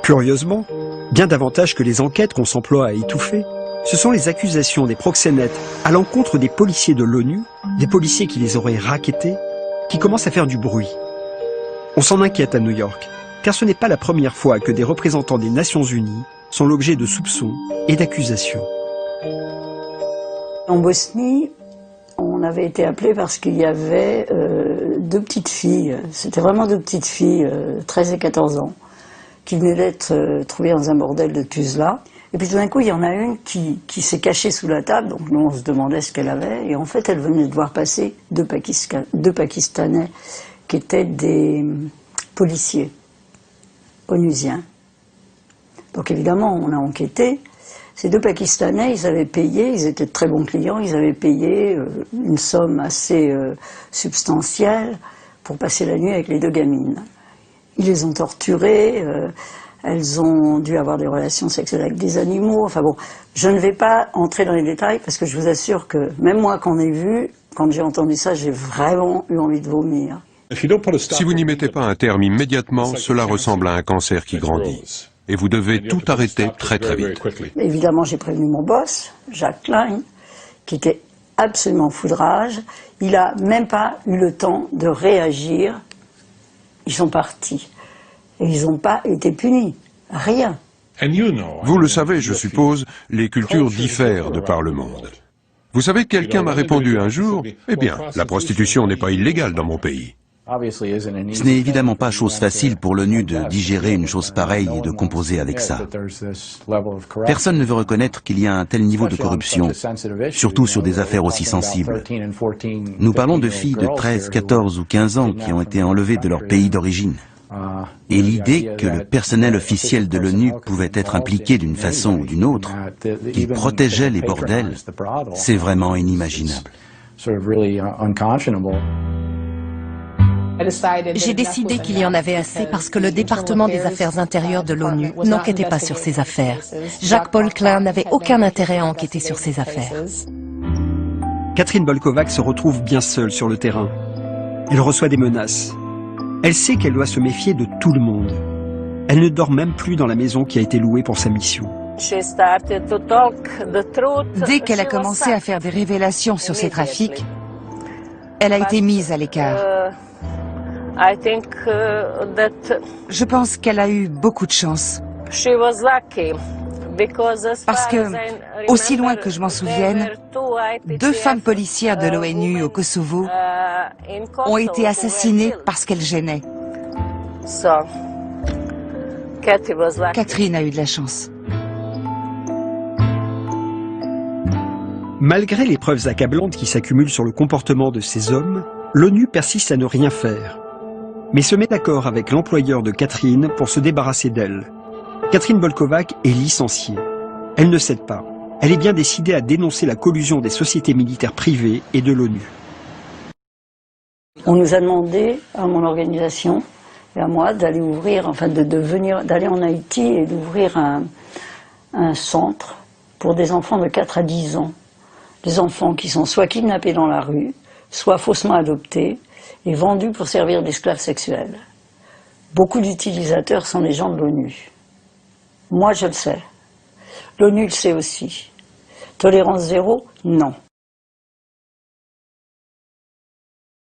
Curieusement, bien davantage que les enquêtes qu'on s'emploie à étouffer, ce sont les accusations des proxénètes à l'encontre des policiers de l'ONU, des policiers qui les auraient rackettés, qui commencent à faire du bruit. On s'en inquiète à New York, car ce n'est pas la première fois que des représentants des Nations Unies sont l'objet de soupçons et d'accusations. En Bosnie, on avait été appelé parce qu'il y avait deux petites filles, c'était vraiment deux petites filles, 13 et 14 ans, qui venaient d'être trouvées dans un bordel de Tuzla. Et puis tout d'un coup, il y en a une qui s'est cachée sous la table, donc nous on se demandait ce qu'elle avait, et en fait elle venait de voir passer deux Pakistanais qui étaient des policiers onusiens. Donc évidemment, on a enquêté. Ces deux Pakistanais, ils avaient payé, ils étaient de très bons clients, ils avaient payé une somme assez substantielle pour passer la nuit avec les deux gamines. Ils les ont torturées, elles ont dû avoir des relations sexuelles avec des animaux. Enfin bon, je ne vais pas entrer dans les détails parce que je vous assure que même moi quand j'ai entendu ça, j'ai vraiment eu envie de vomir. Si vous n'y mettez pas un terme immédiatement, cela ressemble à un cancer qui grandit. Et vous devez tout arrêter très très vite. Évidemment, j'ai prévenu mon boss, Jacques Klein, qui était absolument foudrage. Il n'a même pas eu le temps de réagir. Ils sont partis. Et ils n'ont pas été punis. Rien. Vous le savez, je suppose, les cultures diffèrent de par le monde. Vous savez, quelqu'un m'a répondu un jour, « Eh bien, la prostitution n'est pas illégale dans mon pays. » Ce n'est évidemment pas chose facile pour l'ONU de digérer une chose pareille et de composer avec ça. Personne ne veut reconnaître qu'il y a un tel niveau de corruption, surtout sur des affaires aussi sensibles. Nous parlons de filles de 13, 14 ou 15 ans qui ont été enlevées de leur pays d'origine. Et l'idée que le personnel officiel de l'ONU pouvait être impliqué d'une façon ou d'une autre, qu'il protégeait les bordels, c'est vraiment inimaginable. J'ai décidé qu'il y en avait assez parce que le département des affaires intérieures de l'ONU n'enquêtait pas sur ces affaires. Jacques-Paul Klein n'avait aucun intérêt à enquêter sur ces affaires. Catherine Bolkovac se retrouve bien seule sur le terrain. Elle reçoit des menaces. Elle sait qu'elle doit se méfier de tout le monde. Elle ne dort même plus dans la maison qui a été louée pour sa mission. Dès qu'elle a commencé à faire des révélations sur ces trafics, elle a été mise à l'écart. Je pense qu'elle a eu beaucoup de chance. Parce que, aussi loin que je m'en souvienne, deux femmes policières de l'ONU au Kosovo ont été assassinées parce qu'elles gênaient. Catherine a eu de la chance. Malgré les preuves accablantes qui s'accumulent sur le comportement de ces hommes, l'ONU persiste à ne rien faire. Mais se met d'accord avec l'employeur de Catherine pour se débarrasser d'elle. Catherine Bolkovac est licenciée. Elle ne cède pas. Elle est bien décidée à dénoncer la collusion des sociétés militaires privées et de l'ONU. On nous a demandé, à mon organisation et à moi, d'aller ouvrir, enfin d'aller en Haïti et d'ouvrir un centre pour des enfants de 4 à 10 ans. Des enfants qui sont soit kidnappés dans la rue, soit faussement adoptés et vendus pour servir d'esclaves sexuels. Beaucoup d'utilisateurs sont les gens de l'ONU. Moi, je le sais. L'ONU le sait aussi. Tolérance zéro? Non.